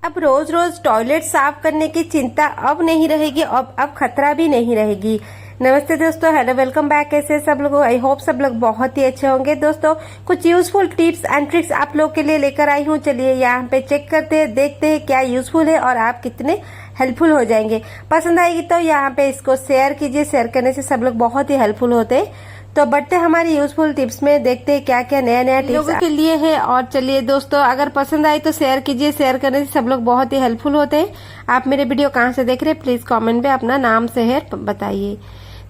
अब रोज रोज टॉयलेट साफ करने की चिंता अब नहीं रहेगी, अब खतरा भी नहीं रहेगी। नमस्ते दोस्तों, हेलो, वेलकम बैक। कैसे सब लोग? आई होप सब लोग बहुत ही अच्छे होंगे। दोस्तों, कुछ यूजफुल टिप्स एंड ट्रिक्स आप लोग के लिए लेकर आई हूँ। चलिए यहाँ पे चेक करते हैं, देखते हैं क्या यूजफुल है और आप कितने हेल्पफुल हो जाएंगे। पसंद आएगी तो यहाँ पे इसको शेयर कीजिए। शेयर करने से सब लोग बहुत ही हेल्पफुल होते हैं। तो बढ़ते हमारी यूजफुल टिप्स में, देखते हैं क्या क्या नया टिप्स लोगों के लिए है। और चलिए दोस्तों, अगर पसंद आए तो शेयर कीजिए। शेयर करने से सब लोग बहुत ही हेल्पफुल होते हैं। आप मेरे वीडियो कहाँ से देख रहे हैं, प्लीज कमेंट में अपना नाम शहर बताइए।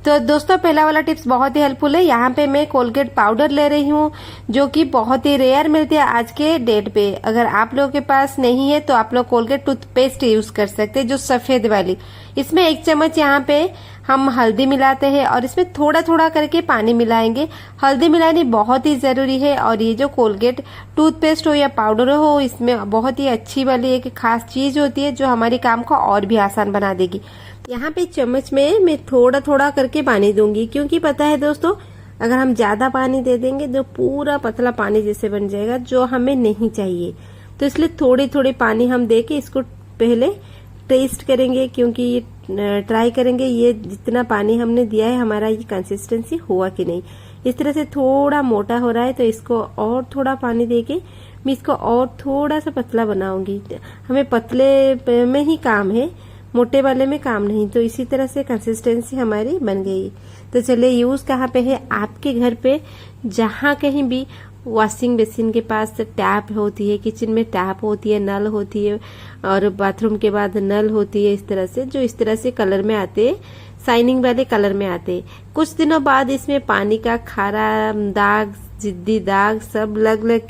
तो दोस्तों, पहला वाला टिप्स बहुत ही हेल्पफुल है। यहाँ पे मैं कोलगेट पाउडर ले रही हूँ, जो कि बहुत ही रेयर मिलती है आज के डेट पे। अगर आप लोगों के पास नहीं है तो आप लोग कोलगेट टूथपेस्ट यूज कर सकते हैं, जो सफेद वाली। इसमें 1 चम्मच यहाँ पे हम हल्दी मिलाते हैं और इसमें थोड़ा थोड़ा करके पानी मिलाएंगे। हल्दी मिलानी बहुत ही जरूरी है। और ये जो कोलगेट टूथपेस्ट हो या पाउडर हो, इसमें बहुत ही अच्छी वाली एक खास चीज होती है जो हमारे काम को और भी आसान बना देगी। यहाँ पे चम्मच में मैं थोड़ा थोड़ा करके पानी दूंगी, क्योंकि पता है दोस्तों, अगर हम ज्यादा पानी दे देंगे तो पूरा पतला पानी जैसे बन जाएगा, जो हमें नहीं चाहिए। तो इसलिए थोड़ी थोड़ी पानी हम दे के इसको पहले टेस्ट करेंगे, क्योंकि ये ट्राई करेंगे ये जितना पानी हमने दिया है हमारा ये कंसिस्टेंसी हुआ कि नहीं। इस तरह से थोड़ा मोटा हो रहा है तो इसको और थोड़ा पानी देके मैं इसको और थोड़ा सा पतला बनाऊंगी। हमें पतले में ही काम है, मोटे वाले में काम नहीं। तो इसी तरह से कंसिस्टेंसी हमारी बन गई। तो चलिए, यूज कहाँ पे है? आपके घर पे जहाँ कहीं भी वॉशिंग बेसिन के पास टैप होती है, किचन में टैप होती है, नल होती है, और बाथरूम के बाद नल होती है। इस तरह से जो इस तरह से कलर में आते, शाइनिंग वाले कलर में आते। कुछ दिनों बाद इसमें पानी का खारा दाग, जिद्दी दाग सब लग लग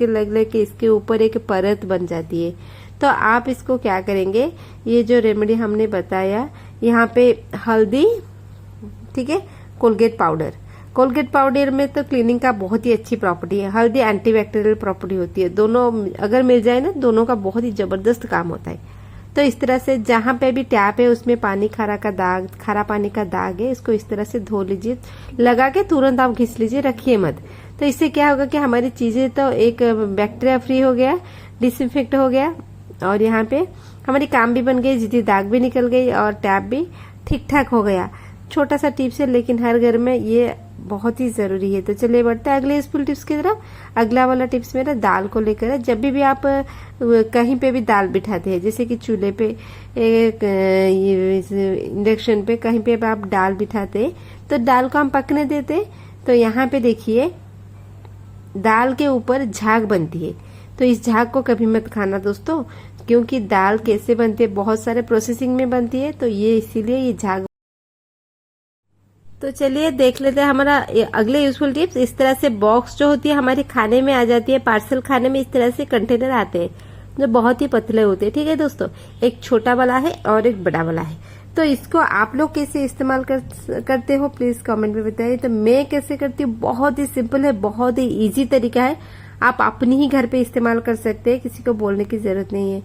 के इसके ऊपर एक परत बन जाती है। तो आप इसको क्या करेंगे, ये जो रेमेडी हमने बताया, यहाँ पे हल्दी, ठीक है, कोलगेट पाउडर में तो क्लीनिंग का बहुत ही अच्छी प्रॉपर्टी है। हल्दी एंटीबैक्टीरियल प्रॉपर्टी होती है। दोनों अगर मिल जाए ना, दोनों का बहुत ही जबरदस्त काम होता है। तो इस तरह से जहां पे भी टैप है उसमें पानी खारा पानी का दाग है, इसको इस तरह से धो लीजिए। लगा के तुरंत आप घिस लीजिए, रखिए मत। तो इससे क्या होगा कि हमारी चीजें तो एक बैक्टीरिया फ्री हो गया, डिसइंफेक्ट हो गया, और यहाँ पे हमारी काम भी बन गई, जितनी दाग भी निकल गई और टैप भी ठीक ठाक हो गया। छोटा सा टिप्स है, लेकिन हर घर में ये बहुत ही जरूरी है। तो चलिए बढ़ते हैं अगले यूजफुल टिप्स की तरफ। अगला वाला टिप्स मेरा दाल को लेकर है। जब भी आप कहीं पे भी दाल बिठाते हैं, जैसे कि चूल्हे पे, इंडक्शन पे, कहीं पे आप दाल बिठाते हैं तो दाल को हम पकने देते। तो यहाँ पे देखिए, दाल के ऊपर झाग बनती है। तो इस झाग को कभी मत खाना दोस्तों, क्योंकि दाल कैसे बनती है, बहुत सारे प्रोसेसिंग में बनती है, तो ये इसीलिए ये झाग। तो चलिए देख लेते हैं हमारा अगले यूजफुल टिप्स। इस तरह से बॉक्स जो होती है हमारे खाने में आ जाती है, पार्सल खाने में इस तरह से कंटेनर आते हैं जो बहुत ही पतले होते हैं। ठीक है दोस्तों, एक छोटा वाला है और एक बड़ा वाला है। तो इसको आप लोग कैसे इस्तेमाल करते हो, प्लीज कमेंट में बताइए। तो मैं कैसे करती हूँ, बहुत ही सिंपल है, बहुत ही इजी तरीका है। आप अपने ही घर पे इस्तेमाल कर सकते हैं, किसी को बोलने की जरूरत नहीं है।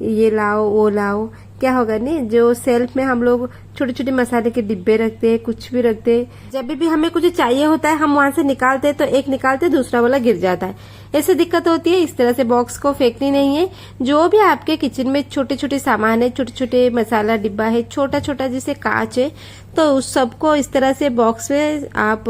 ये लाओ वो लाओ, क्या होगा नहीं, जो सेल्फ में हम लोग छोटे छोटे मसाले के डिब्बे रखते हैं, कुछ भी रखते हैं, जब भी हमें कुछ चाहिए होता है हम वहां से निकालते हैं, तो एक निकालते दूसरा वाला गिर जाता है, ऐसे दिक्कत होती है। इस तरह से बॉक्स को फेंकनी नहीं है। जो भी आपके किचन में छोटे छोटे सामान है, छोटे छोटे मसाला डिब्बा है, छोटा छोटा जैसे कांच है, तो उस सबको इस तरह से बॉक्स में आप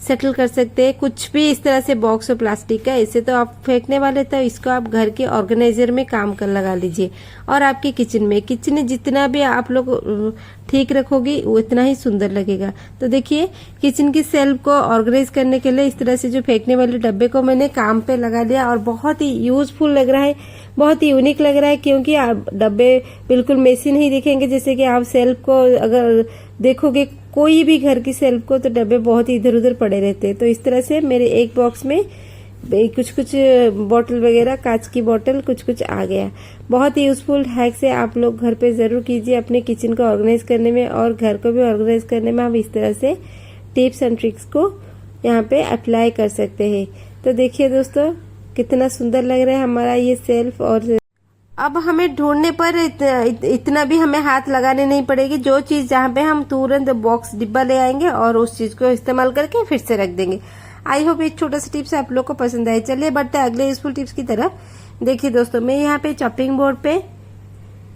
सेटल कर सकते हैं। कुछ भी इस तरह से बॉक्स हो प्लास्टिक का, इसे तो आप फेंकने वाले, तो इसको आप घर के ऑर्गेनाइजर में काम कर लगा लीजिए। और आपके किचन में जितना भी आप लोग ठीक रखोगी उतना ही सुंदर लगेगा। तो देखिए, किचन की सेल्फ को ऑर्गेनाइज करने के लिए इस तरह से जो फेंकने वाले डब्बे को मैंने काम पे लगा लिया, और बहुत ही यूजफुल लग रहा है, बहुत ही यूनिक लग रहा है, क्योंकि आप डब्बे बिल्कुल मेसी नहीं दिखेंगे। जैसे कि आप सेल्फ को अगर देखोगे, कोई भी घर की सेल्फ को, तो डब्बे बहुत ही इधर उधर पड़े रहते हैं। तो इस तरह से मेरे एक बॉक्स में कुछ बॉटल वगैरह, कांच की बॉटल कुछ आ गया। बहुत ही यूजफुल हैक से आप लोग घर पे जरूर कीजिए, अपने किचन को ऑर्गेनाइज करने में और घर को भी ऑर्गेनाइज करने में हम इस तरह से टिप्स एंड ट्रिक्स को यहाँ पे अप्लाई कर सकते हैं। तो देखिए दोस्तों, कितना सुंदर लग रहा है हमारा ये सेल्फ। और अब हमें ढूंढने पर इतना भी हमें हाथ लगाने नहीं पड़ेगी। जो चीज जहाँ पे हम तुरंत बॉक्स डिब्बा ले आएंगे और उस चीज को इस्तेमाल करके फिर से रख देंगे। आई होप ये छोटा सा टिप्स आप लोग को पसंद आए। चलिए बढ़ते हैं अगले यूजफुल टिप्स की तरफ। देखिए दोस्तों, मैं यहाँ पे चॉपिंग बोर्ड पे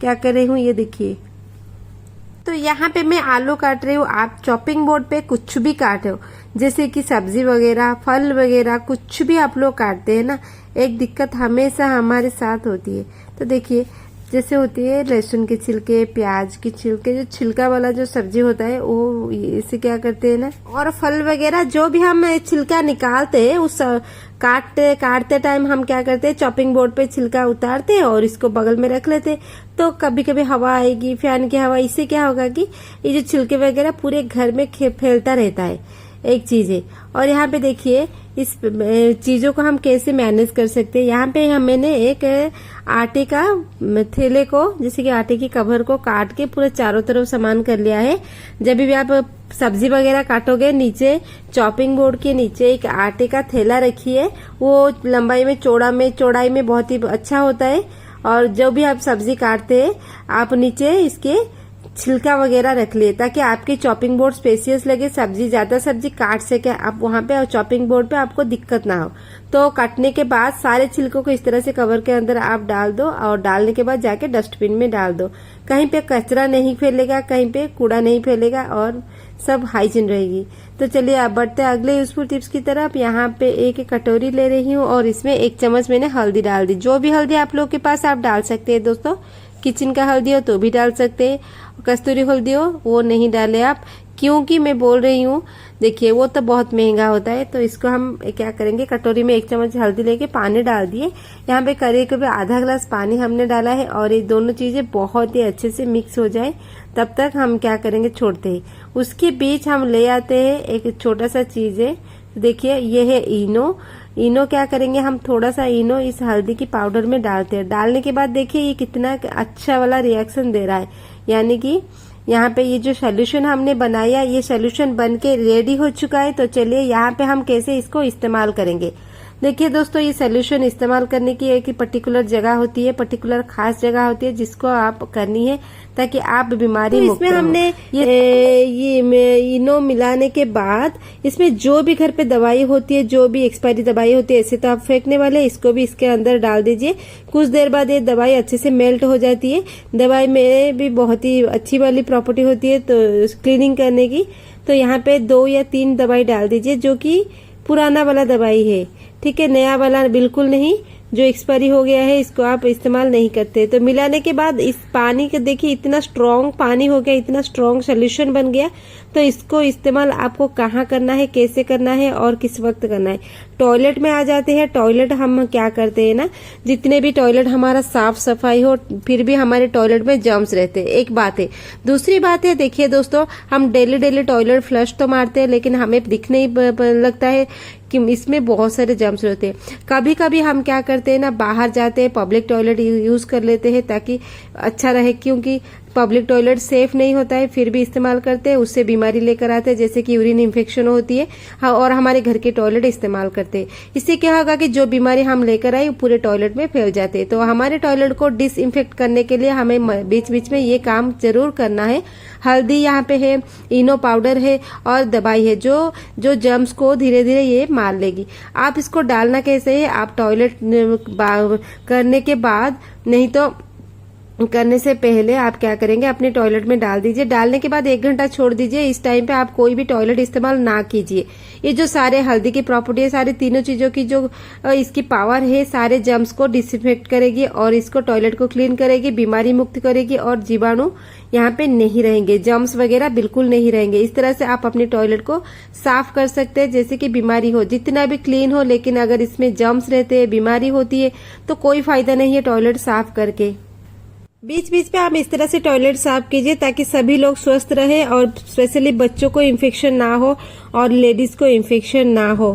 क्या कर रही हूँ ये देखिए। तो यहाँ पे मैं आलू काट रही हूँ। आप चॉपिंग बोर्ड पे कुछ भी काटो, जैसे कि सब्जी वगैरह, फल वगैरह, कुछ भी आप लोग काटते हैं ना, एक दिक्कत हमेशा हमारे साथ होती है। तो देखिए जैसे होती है लहसुन के छिलके, प्याज के छिलके, जो छिलका वाला जो सब्जी होता है वो इसे क्या करते हैं ना, और फल वगैरह जो भी हम छिलका निकालते हैं उस काटते टाइम हम क्या करते हैं, चॉपिंग बोर्ड पे छिलका उतारते हैं और इसको बगल में रख लेते हैं। तो कभी कभी हवा आएगी, फैन की हवा, इससे क्या होगा कि ये जो छिलके वगैरह पूरे घर में फैलता रहता है, एक चीज है। और यहाँ पे देखिए इस चीजों को हम कैसे मैनेज कर सकते हैं। यहाँ पे मैंने एक आटे का थैले को, जैसे कि आटे की कवर को काट के पूरे चारों तरफ समान कर लिया है। जब भी आप सब्जी वगैरह काटोगे, नीचे चॉपिंग बोर्ड के नीचे एक आटे का थैला रखिए। वो लंबाई में चौड़ाई में बहुत ही अच्छा होता है। और जो भी आप सब्जी काटते हैं आप नीचे इसके छिलका वगैरह रख लिए, ताकि आपकी चॉपिंग बोर्ड स्पेसियस लगे, ज्यादा सब्जी काट सके आप वहां पे, और चॉपिंग बोर्ड पे आपको दिक्कत ना हो। तो काटने के बाद सारे छिलकों को इस तरह से कवर के अंदर आप डाल दो, और डालने के बाद जाके डस्टबिन में डाल दो। कहीं पे कचरा नहीं फैलेगा, कहीं पे कूड़ा नहीं फैलेगा, और सब हाइजीन रहेगी। तो चलिए आप बढ़ते अगले यूजफुल टिप्स की तरफ। यहाँ पे एक कटोरी ले रही हूँ और इसमें 1 चम्मच मैंने हल्दी डाल दी। जो भी हल्दी आप लोग के पास आप डाल सकते हैं दोस्तों, किचन का हल्दी हो तो भी डाल सकते हैं, कस्तूरी हल्दी हो वो नहीं डाले आप, क्योंकि मैं बोल रही हूँ देखिए वो तो बहुत महंगा होता है। तो इसको हम क्या करेंगे, कटोरी में 1 चम्मच हल्दी लेके पानी डाल दिए। यहाँ पे करीब आधा ग्लास पानी हमने डाला है, और ये दोनों चीजें बहुत ही अच्छे से मिक्स हो जाए तब तक हम क्या करेंगे, छोड़ते हैं। उसके बीच हम ले आते हैं एक छोटा सा चीज है, देखिए ये है इनो। इनो क्या करेंगे, हम थोड़ा सा इनो इस हल्दी की पाउडर में डालते हैं। डालने के बाद देखिए ये कितना अच्छा वाला रिएक्शन दे रहा है, यानी कि यहाँ पे ये जो सोल्यूशन हमने बनाया, ये सोल्यूशन बन के रेडी हो चुका है। तो चलिए यहाँ पे हम कैसे इसको इस्तेमाल करेंगे। देखिए दोस्तों, ये सोल्यूशन इस्तेमाल करने की एक पर्टिकुलर जगह होती है, पर्टिकुलर खास जगह होती है जिसको आप करनी है, ताकि आप बीमारी मुक्त हो। इसमें हमने ये इनो मिलाने के बाद इसमें जो भी घर पे दवाई होती है, जो भी एक्सपायरी दवाई होती है, ऐसे तो आप फेंकने वाले, इसको भी इसके अंदर डाल दीजिए। कुछ देर बाद ये दवाई अच्छे से मेल्ट हो जाती है। दवाई में भी बहुत ही अच्छी वाली प्रॉपर्टी होती है तो क्लीनिंग करने की। तो यहाँ पे 2 या 3 दवाई डाल दीजिए, जो कि पुराना वाला दवाई है, ठीक है, नया वाला बिल्कुल नहीं। जो एक्सपायरी हो गया है इसको आप इस्तेमाल नहीं करते। तो मिलाने के बाद इस पानी के देखिए इतना स्ट्रॉन्ग पानी हो गया, इतना स्ट्रॉन्ग सोल्यूशन बन गया। तो इसको इस्तेमाल आपको कहाँ करना है, कैसे करना है और किस वक्त करना है। टॉयलेट में आ जाते हैं। टॉयलेट हम क्या करते हैं ना, जितने भी टॉयलेट हमारा साफ सफाई हो, फिर भी हमारे टॉयलेट में जर्म्स रहते हैं, एक बात है। दूसरी बात है, देखिए दोस्तों, हम डेली टॉयलेट फ्लश तो मारते हैं, लेकिन हमें दिखने ही लगता है कि इसमें बहुत सारे जर्म्स रहते हैं। कभी कभी हम क्या करते हैं ना, बाहर जाते हैं, पब्लिक टॉयलेट यूज कर लेते हैं ताकि अच्छा रहे, क्योंकि पब्लिक टॉयलेट सेफ नहीं होता है, फिर भी इस्तेमाल करते हैं, उससे बीमारी लेकर आते हैं, जैसे कि यूरिन इन्फेक्शन होती है। हाँ, और हमारे घर के टॉयलेट इस्तेमाल करते हैं। इससे क्या होगा कि जो बीमारी हम लेकर आए वो पूरे टॉयलेट में फैल जाते हैं। तो हमारे टॉयलेट को डिसइंफेक्ट करने के लिए हमें बीच बीच में ये काम जरूर करना है। हल्दी यहाँ पे है, इनो पाउडर है और दवाई है, जो जर्म्स को धीरे धीरे ये मार लेगी। आप इसको डालना कैसे है, आप टॉयलेट करने के बाद, नहीं तो करने से पहले आप क्या करेंगे, अपने टॉयलेट में डाल दीजिए। डालने के बाद 1 घंटा छोड़ दीजिए। इस टाइम पे आप कोई भी टॉयलेट इस्तेमाल ना कीजिए। ये जो सारे हल्दी की प्रॉपर्टी है, सारी तीनों चीजों की जो इसकी पावर है, सारे जर्म्स को डिसइंफेक्ट करेगी और इसको टॉयलेट को क्लीन करेगी, बीमारी मुक्त करेगी, और जीवाणु यहाँ पे नहीं रहेंगे, जर्म्स वगैरह बिल्कुल नहीं रहेंगे। इस तरह से आप अपने टॉयलेट को साफ कर सकते हैं, जैसे कि बीमारी हो, जितना भी क्लीन हो, लेकिन अगर इसमें जर्म्स रहते हैं, बीमारी होती है, तो कोई फायदा नहीं है टॉयलेट साफ करके। बीच बीच में आप इस तरह से टॉयलेट साफ कीजिए ताकि सभी लोग स्वस्थ रहे, और स्पेशली बच्चों को इन्फेक्शन ना हो और लेडीज को इन्फेक्शन ना हो।